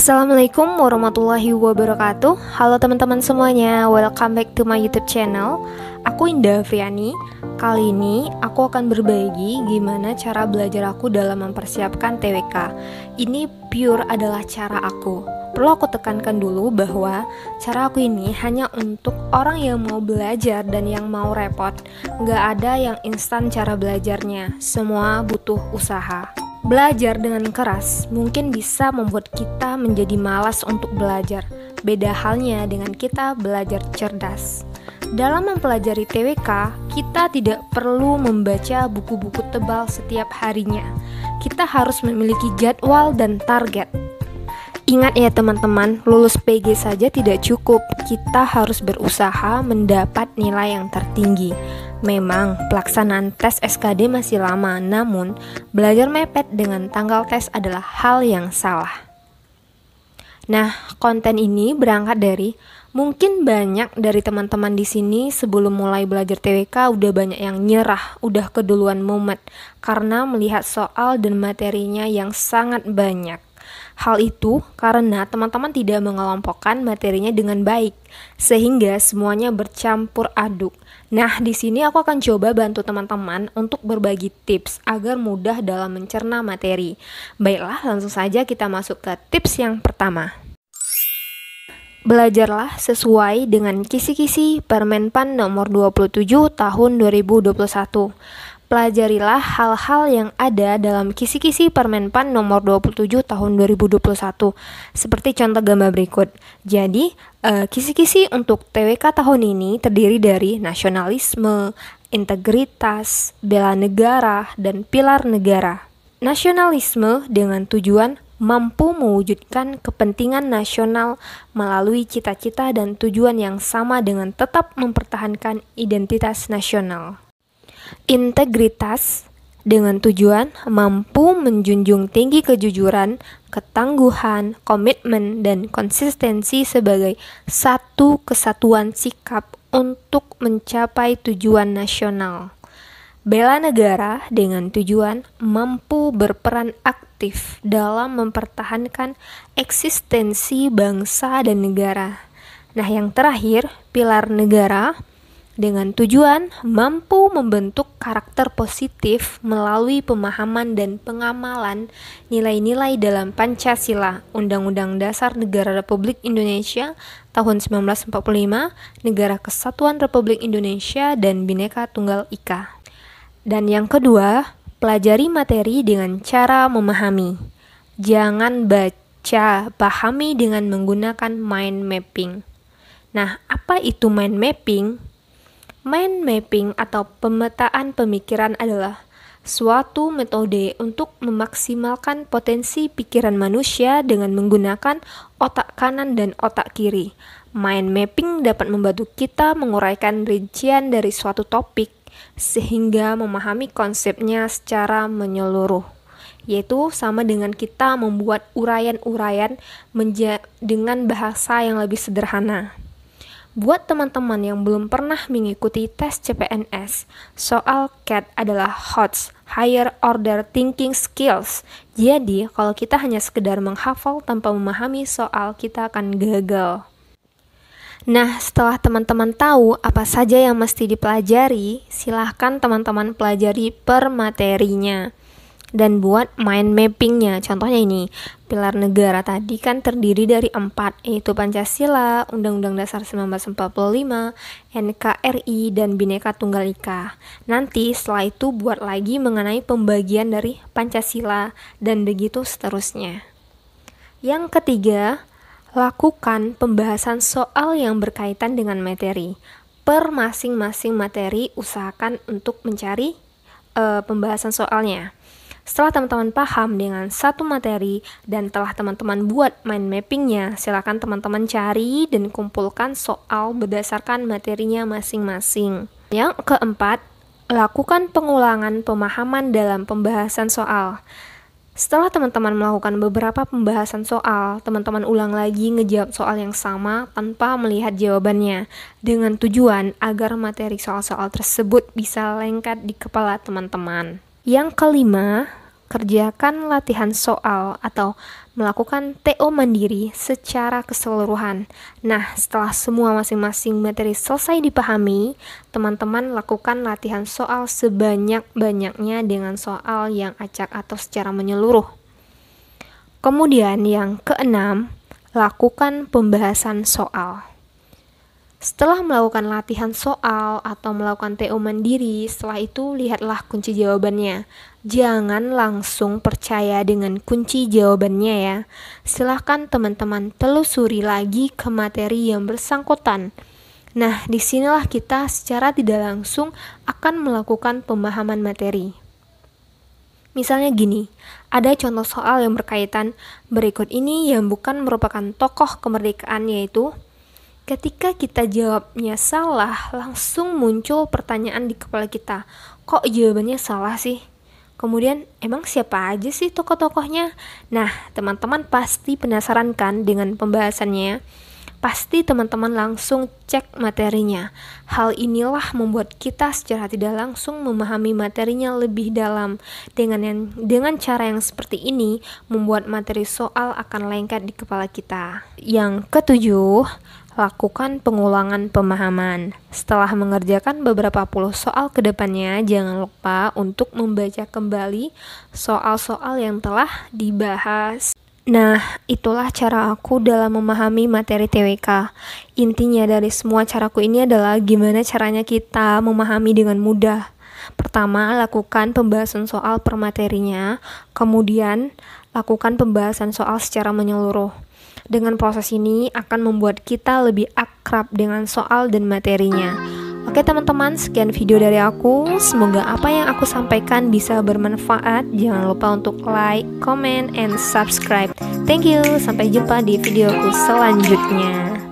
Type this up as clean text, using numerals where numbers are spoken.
Assalamualaikum warahmatullahi wabarakatuh. Halo teman-teman semuanya, welcome back to my YouTube channel. Aku Indah Afriani. Kali ini aku akan berbagi gimana cara belajar aku dalam mempersiapkan TWK. Ini pure adalah cara aku. Perlu aku tekankan dulu bahwa cara aku ini hanya untuk orang yang mau belajar dan yang mau repot. Nggak ada yang instan cara belajarnya, semua butuh usaha. Belajar dengan keras mungkin bisa membuat kita menjadi malas untuk belajar. Beda halnya dengan kita belajar cerdas. Dalam mempelajari TWK, kita tidak perlu membaca buku-buku tebal setiap harinya. Kita harus memiliki jadwal dan target. Ingat ya teman-teman, lulus PG saja tidak cukup. Kita harus berusaha mendapat nilai yang tertinggi. Memang pelaksanaan tes SKD masih lama, namun belajar mepet dengan tanggal tes adalah hal yang salah. Nah, konten ini berangkat dari mungkin banyak dari teman-teman di sini sebelum mulai belajar TWK udah banyak yang nyerah, udah keduluan mumet karena melihat soal dan materinya yang sangat banyak. Hal itu karena teman-teman tidak mengelompokkan materinya dengan baik, sehingga semuanya bercampur aduk. Nah, di sini aku akan coba bantu teman-teman untuk berbagi tips agar mudah dalam mencerna materi. Baiklah, langsung saja kita masuk ke tips yang pertama. Belajarlah sesuai dengan kisi-kisi Permenpan nomor 27 tahun 2021. Pelajarilah hal-hal yang ada dalam kisi-kisi Permenpan nomor 27 tahun 2021. Seperti contoh gambar berikut. Jadi, kisi-kisi untuk TWK tahun ini terdiri dari nasionalisme, integritas, bela negara, dan pilar negara. Nasionalisme dengan tujuan mampu mewujudkan kepentingan nasional melalui cita-cita dan tujuan yang sama dengan tetap mempertahankan identitas nasional. Integritas dengan tujuan mampu menjunjung tinggi kejujuran, ketangguhan, komitmen, dan konsistensi sebagai satu kesatuan sikap untuk mencapai tujuan nasional. Bela negara dengan tujuan mampu berperan aktif dalam mempertahankan eksistensi bangsa dan negara. Nah, yang terakhir, pilar negara dengan tujuan mampu membentuk karakter positif melalui pemahaman dan pengamalan nilai-nilai dalam Pancasila, Undang-Undang Dasar Negara Republik Indonesia tahun 1945, Negara Kesatuan Republik Indonesia, dan Bhinneka Tunggal Ika. Dan yang kedua, pelajari materi dengan cara memahami. Jangan baca, pahami dengan menggunakan mind mapping. Nah, apa itu mind mapping? Mind mapping atau pemetaan pemikiran adalah suatu metode untuk memaksimalkan potensi pikiran manusia dengan menggunakan otak kanan dan otak kiri. Mind mapping dapat membantu kita menguraikan rincian dari suatu topik sehingga memahami konsepnya secara menyeluruh, yaitu sama dengan kita membuat uraian-uraian dengan bahasa yang lebih sederhana. Buat teman-teman yang belum pernah mengikuti tes CPNS, soal CAT adalah HOTS, Higher Order Thinking Skills. Jadi, kalau kita hanya sekedar menghafal tanpa memahami soal, kita akan gagal. Nah, setelah teman-teman tahu apa saja yang mesti dipelajari, silahkan teman-teman pelajari per materinya. Dan buat mind mappingnya, contohnya ini, pilar negara tadi kan terdiri dari 4, yaitu Pancasila, Undang-Undang Dasar 1945, NKRI, dan Bhinneka Tunggal Ika. Nanti setelah itu buat lagi mengenai pembagian dari Pancasila, dan begitu seterusnya. Yang ketiga, lakukan pembahasan soal yang berkaitan dengan materi. Per masing-masing materi, usahakan untuk mencari pembahasan soalnya. Setelah teman-teman paham dengan satu materi dan telah teman-teman buat mind mappingnya, silakan teman-teman cari dan kumpulkan soal berdasarkan materinya masing-masing. Yang keempat, lakukan pengulangan pemahaman dalam pembahasan soal. Setelah teman-teman melakukan beberapa pembahasan soal, teman-teman ulang lagi ngejawab soal yang sama tanpa melihat jawabannya, dengan tujuan agar materi soal-soal tersebut bisa lengket di kepala teman-teman. Yang kelima, kerjakan latihan soal atau melakukan TO mandiri secara keseluruhan. Nah, setelah semua masing-masing materi selesai dipahami, teman-teman lakukan latihan soal sebanyak-banyaknya dengan soal yang acak atau secara menyeluruh. Kemudian yang keenam, lakukan pembahasan soal. Setelah melakukan latihan soal atau melakukan TO mandiri, setelah itu lihatlah kunci jawabannya. Jangan langsung percaya dengan kunci jawabannya ya. Silahkan teman-teman telusuri lagi ke materi yang bersangkutan. Nah, disinilah kita secara tidak langsung akan melakukan pemahaman materi. Misalnya gini, ada contoh soal yang berkaitan berikut ini yang bukan merupakan tokoh kemerdekaan, yaitu ketika kita jawabnya salah, langsung muncul pertanyaan di kepala kita. Kok jawabannya salah sih? Kemudian, emang siapa aja sih tokoh-tokohnya? Nah, teman-teman pasti penasaran kan dengan pembahasannya? Pasti teman-teman langsung cek materinya. Hal inilah membuat kita secara tidak langsung memahami materinya lebih dalam. Dengan cara yang seperti ini, membuat materi soal akan lengket di kepala kita. Yang ketujuh, lakukan pengulangan pemahaman. Setelah mengerjakan beberapa puluh soal ke depannya, jangan lupa untuk membaca kembali soal-soal yang telah dibahas. Nah, itulah cara aku dalam memahami materi TWK. Intinya dari semua caraku ini adalah gimana caranya kita memahami dengan mudah. Pertama, lakukan pembahasan soal per materinya. Kemudian, lakukan pembahasan soal secara menyeluruh. Dengan proses ini akan membuat kita lebih akrab dengan soal dan materinya. Oke teman-teman, sekian video dari aku. Semoga apa yang aku sampaikan bisa bermanfaat. Jangan lupa untuk like, comment, and subscribe. Thank you, sampai jumpa di videoku selanjutnya.